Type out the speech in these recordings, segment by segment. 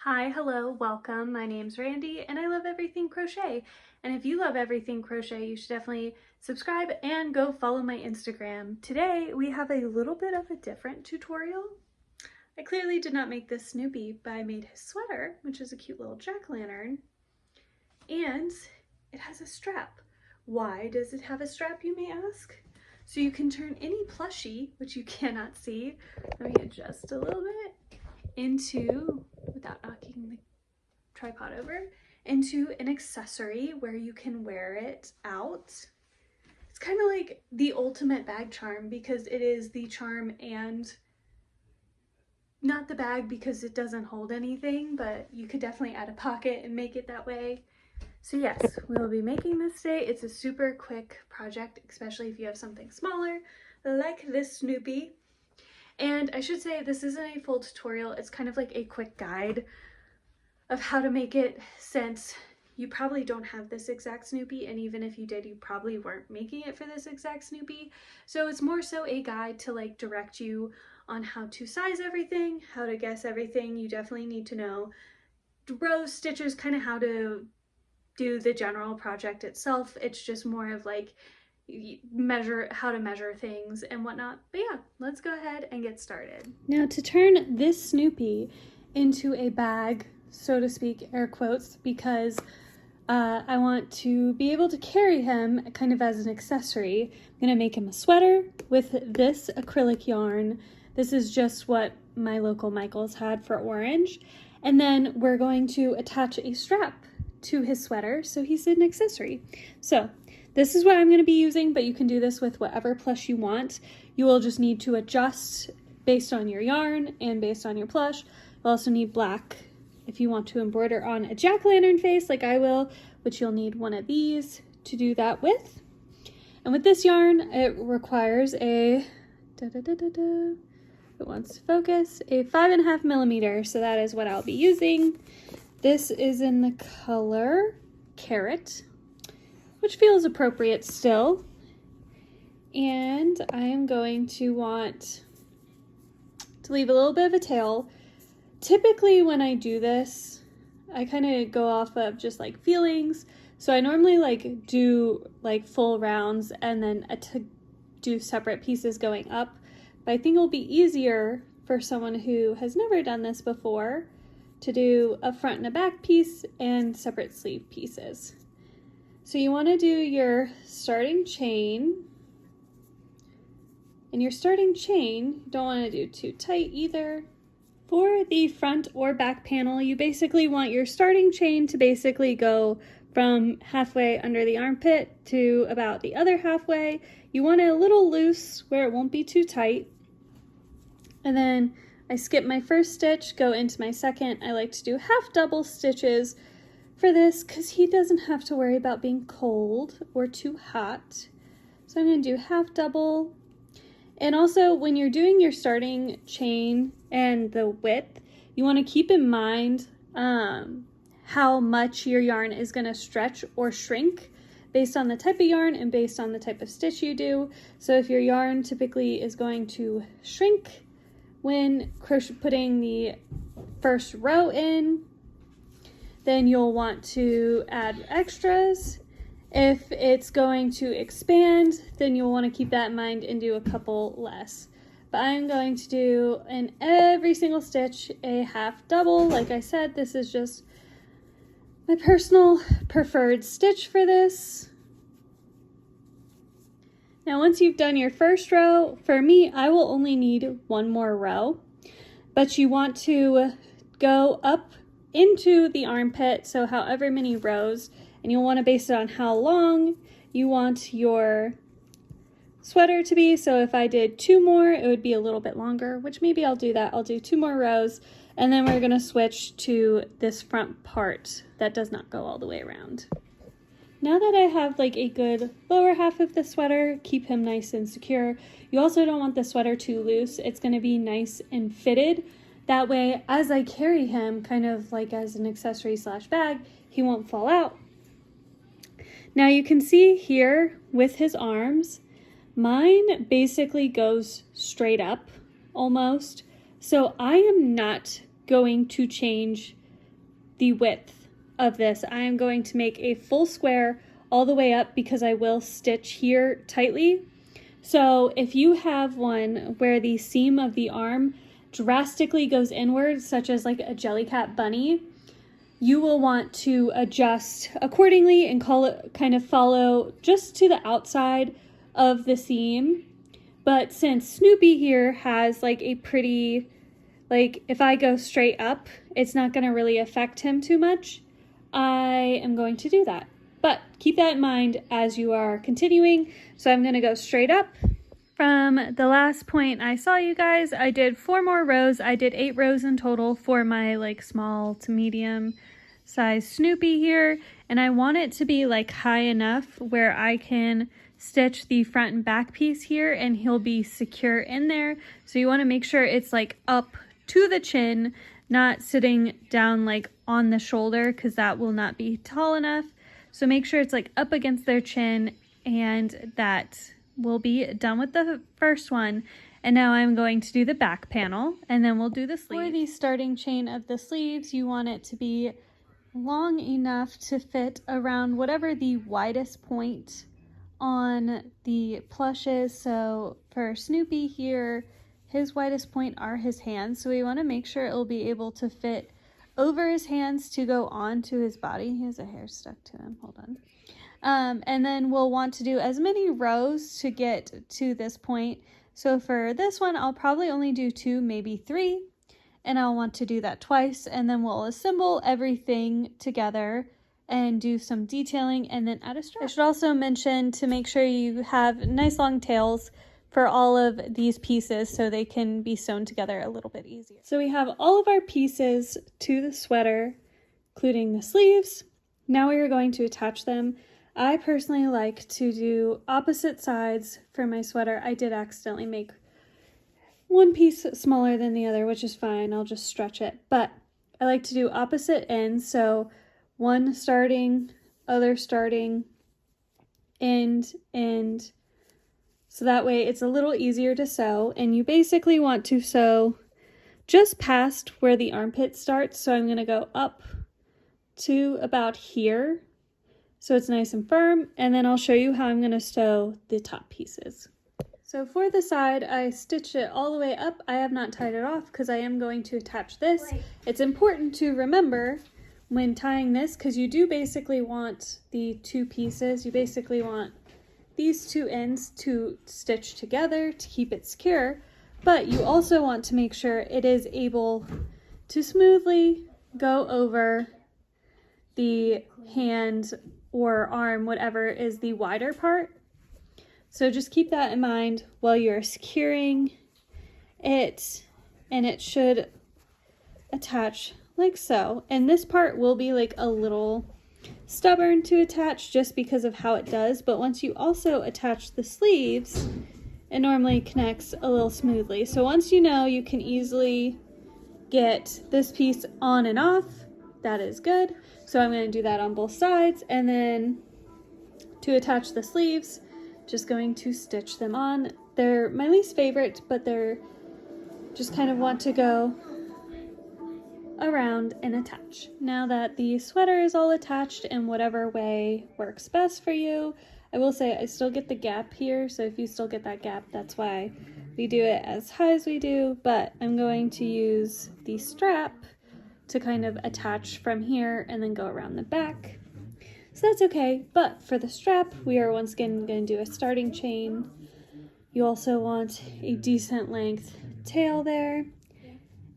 Hi, hello, welcome. My name's Randy and I love everything crochet. And if you love everything crochet, you should definitely subscribe and go follow my Instagram. Today we have a little bit of a different tutorial. I clearly did not make this Snoopy, but I made his sweater, which is a cute little jack-o'-lantern, and it has a strap. Why does it have a strap, you may ask? So you can turn any plushie, which you cannot see, let me adjust a little bit, into, without knocking the tripod over, into an accessory where you can wear it out. It's kind of like the ultimate bag charm because it is the charm and not the bag because it doesn't hold anything, but you could definitely add a pocket and make it that way. So yes, we will be making this today. It's a super quick project, especially if you have something smaller like this Snoopy. And I should say this isn't a full tutorial, it's kind of like a quick guide of how to make it, since you probably don't have this exact Snoopy, and even if you did, you probably weren't making it for this exact Snoopy. So it's more so a guide to like direct you on how to size everything, how to guess everything. You definitely need to know rows, stitches, kind of how to do the general project itself. It's just more of like how to measure things and whatnot. But yeah, let's go ahead and get started. Now to turn this Snoopy into a bag, so to speak, air quotes, because I want to be able to carry him kind of as an accessory. I'm gonna make him a sweater with this acrylic yarn. This is just what my local Michaels had for orange. And then we're going to attach a strap to his sweater so he's an accessory. So this is what I'm going to be using, but you can do this with whatever plush you want. You will just need to adjust based on your yarn and based on your plush. You'll also need black if you want to embroider on a jack-o'-lantern face like I will, which you'll need one of these to do that with. And with this yarn, it requires a, it wants to focus, a 5.5 millimeter, so that is what I'll be using. This is in the color Carrot, which feels appropriate still. And I am going to want to leave a little bit of a tail. Typically when I do this, I kind of go off of just like feelings. So I normally like do like full rounds and then do separate pieces going up. But I think it'll be easier for someone who has never done this before to do a front and a back piece and separate sleeve pieces. So you want to do your starting chain, and your starting chain, you don't want to do too tight either. For the front or back panel, you basically want your starting chain to basically go from halfway under the armpit to about the other halfway. You want it a little loose where it won't be too tight. And then I skip my first stitch, go into my second. I like to do half double stitches for this because he doesn't have to worry about being cold or too hot. So I'm going to do half double. And also when you're doing your starting chain and the width, you want to keep in mind how much your yarn is going to stretch or shrink based on the type of yarn and based on the type of stitch you do. So if your yarn typically is going to shrink when putting the first row in, then you'll want to add extras. If it's going to expand, then you'll want to keep that in mind and do a couple less. But I'm going to do in every single stitch a half double. Like I said, this is just my personal preferred stitch for this. Now once you've done your first row, for me, I will only need one more row, but you want to go up into the armpit, so however many rows, and you'll want to base it on how long you want your sweater to be. So if I did 2 more, it would be a little bit longer, which maybe I'll do that. I'll do 2 more rows, and then we're going to switch to this front part that does not go all the way around. Now that I have like a good lower half of the sweater, keep him nice and secure. You also don't want the sweater too loose. It's going to be nice and fitted. That way, as I carry him, kind of like as an accessory slash bag, he won't fall out. Now you can see here with his arms, mine basically goes straight up almost. So I am not going to change the width of this. I am going to make a full square all the way up because I will stitch here tightly. So if you have one where the seam of the arm drastically goes inward, such as like a Jellycat bunny, you will want to adjust accordingly and kind of follow just to the outside of the seam. But since Snoopy here has like a pretty, like if I go straight up, it's not going to really affect him too much. I am going to do that. But keep that in mind as you are continuing. So I'm going to go straight up. From the last point I saw you guys, I did 4 more rows. I did 8 rows in total for my like small to medium size Snoopy here. And I want it to be like high enough where I can stitch the front and back piece here and he'll be secure in there. So you want to make sure it's like up to the chin, not sitting down like on the shoulder, because that will not be tall enough. So make sure it's like up against their chin, and that will be done with the first one. And now I'm going to do the back panel, and then we'll do the sleeve. For the starting chain of the sleeves, you want it to be long enough to fit around whatever the widest point on the plush is. So for Snoopy here, his widest point are his hands. So we want to make sure it will be able to fit over his hands to go onto his body. He has a hair stuck to him. Hold on. And then we'll want to do as many rows to get to this point. So for this one, I'll probably only do 2, maybe 3. And I'll want to do that twice. And then we'll assemble everything together and do some detailing and then add a strap. I should also mention to make sure you have nice long tails for all of these pieces so they can be sewn together a little bit easier. So we have all of our pieces to the sweater, including the sleeves. Now we are going to attach them. I personally like to do opposite sides for my sweater. I did accidentally make one piece smaller than the other, which is fine. I'll just stretch it. But I like to do opposite ends. So one starting, other starting, end. So that way it's a little easier to sew. And you basically want to sew just past where the armpit starts. So I'm going to go up to about here, so it's nice and firm, and then I'll show you how I'm going to sew the top pieces. So for the side, I stitched it all the way up. I have not tied it off because I am going to attach this. It's important to remember when tying this, because you do basically want the 2 pieces. You basically want these 2 ends to stitch together to keep it secure, but you also want to make sure it is able to smoothly go over the hand or arm, whatever is the wider part. So just keep that in mind while you're securing it, and it should attach like so. And this part will be like a little stubborn to attach just because of how it does, but once you also attach the sleeves, it normally connects a little smoothly. So once you know you can easily get this piece on and off, that is good. So I'm going to do that on both sides, and then to attach the sleeves, just going to stitch them on. They're my least favorite, but they're just kind of want to go around and attach. Now that the sweater is all attached in whatever way works best for you, I will say I still get the gap here, so if you still get that gap, that's why we do it as high as we do, but I'm going to use the strap to kind of attach from here and then go around the back. So that's okay, but for the strap, we are once again going to do a starting chain. You also want a decent length tail there.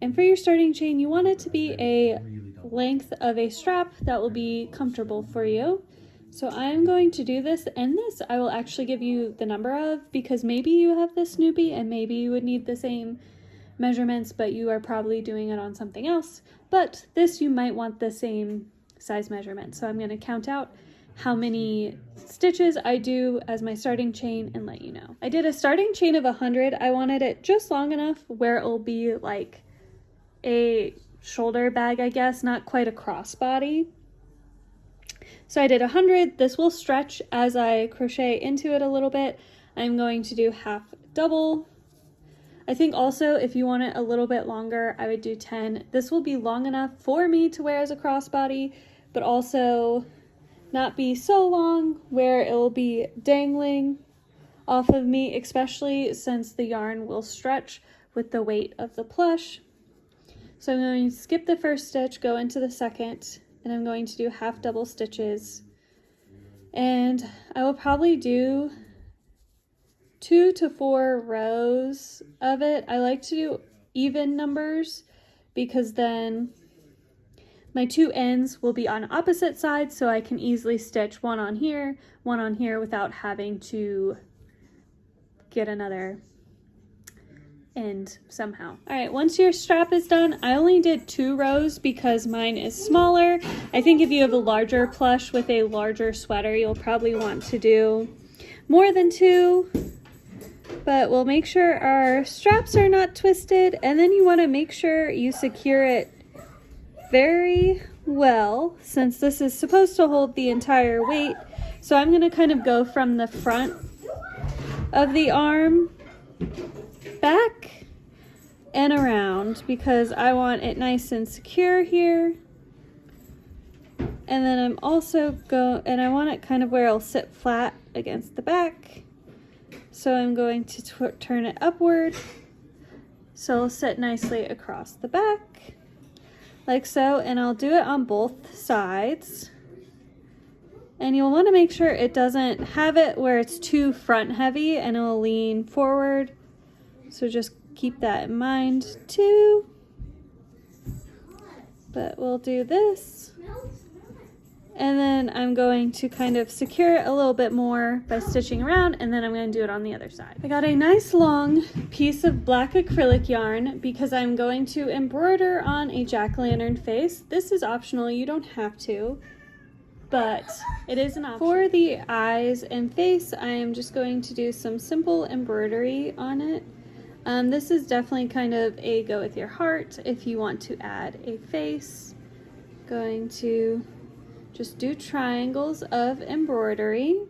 And for your starting chain, you want it to be a length of a strap that will be comfortable for you. So I'm going to do this, and this I will actually give you the number of, because maybe you have this Snoopy and maybe you would need the same measurements, but you are probably doing it on something else. But this, you might want the same size measurement. So I'm going to count out how many stitches I do as my starting chain and let you know. I did a starting chain of 100. I wanted it just long enough where it will be like a shoulder bag, I guess, not quite a crossbody. So I did 100. This will stretch as I crochet into it a little bit. I'm going to do half double. I think also if you want it a little bit longer, I would do 10. This will be long enough for me to wear as a crossbody, but also not be so long where it will be dangling off of me, especially since the yarn will stretch with the weight of the plush. So I'm going to skip the first stitch, go into the second, and I'm going to do half double stitches. And I will probably do 2 to 4 rows of it. I like to do even numbers because then my 2 ends will be on opposite sides, so I can easily stitch one on here without having to get another end somehow. All right, once your strap is done, I only did 2 rows because mine is smaller. I think if you have a larger plush with a larger sweater, you'll probably want to do more than 2. But we'll make sure our straps are not twisted, and then you want to make sure you secure it very well since this is supposed to hold the entire weight. So I'm going to kind of go from the front of the arm back and around because I want it nice and secure here. And then I'm also and I want it kind of where it'll sit flat against the back. So I'm going to turn it upward so it'll sit nicely across the back, like so, and I'll do it on both sides. And you'll want to make sure it doesn't have it where it's too front heavy and it'll lean forward. So just keep that in mind too. But we'll do this. And then I'm going to kind of secure it a little bit more by stitching around, and then I'm going to do it on the other side. I got a nice long piece of black acrylic yarn because I'm going to embroider on a jack-o'-lantern face. This is optional, you don't have to, but it is an option. For the eyes and face, I am just going to do some simple embroidery on it. This is definitely kind of a go with your heart if you want to add a face. Going to just do triangles of embroidery.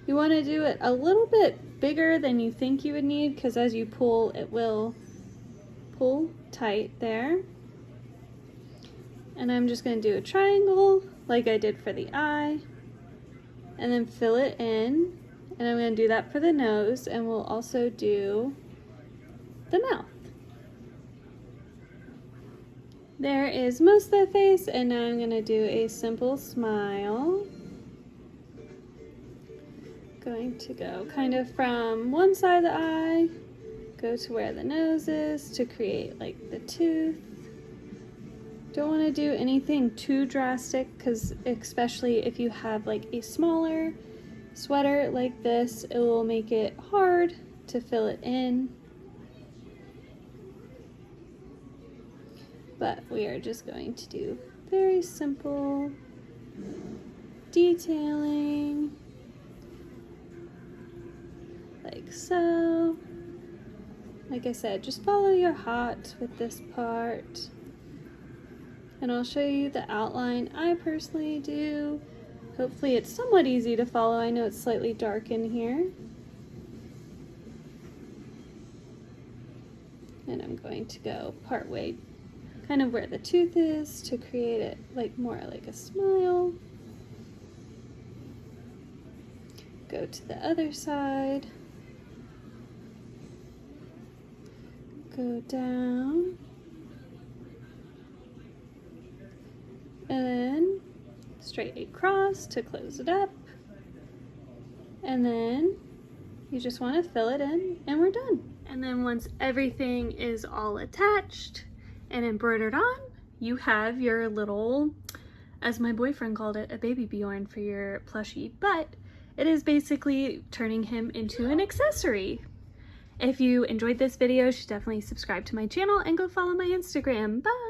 You want to do it a little bit bigger than you think you would need because as you pull, it will pull tight there. And I'm just going to do a triangle like I did for the eye and then fill it in. And I'm going to do that for the nose, and we'll also do the mouth. There is most of the face, and now I'm going to do a simple smile. Going to go kind of from one side of the eye, go to where the nose is to create like the tooth. Don't want to do anything too drastic because especially if you have like a smaller sweater like this, it will make it hard to fill it in. But we are just going to do very simple detailing, like so. Like I said, just follow your heart with this part. And I'll show you the outline I personally do. Hopefully it's somewhat easy to follow. I know it's slightly dark in here. And I'm going to go part way kind of where the tooth is to create it like more like a smile. Go to the other side. Go down. And then straight across to close it up. And then you just want to fill it in and we're done. And then once everything is all attached and embroidered on, you have your little, as my boyfriend called it, a baby Bjorn for your plushie, but it is basically turning him into an accessory. If you enjoyed this video, you should definitely subscribe to my channel and go follow my Instagram. Bye!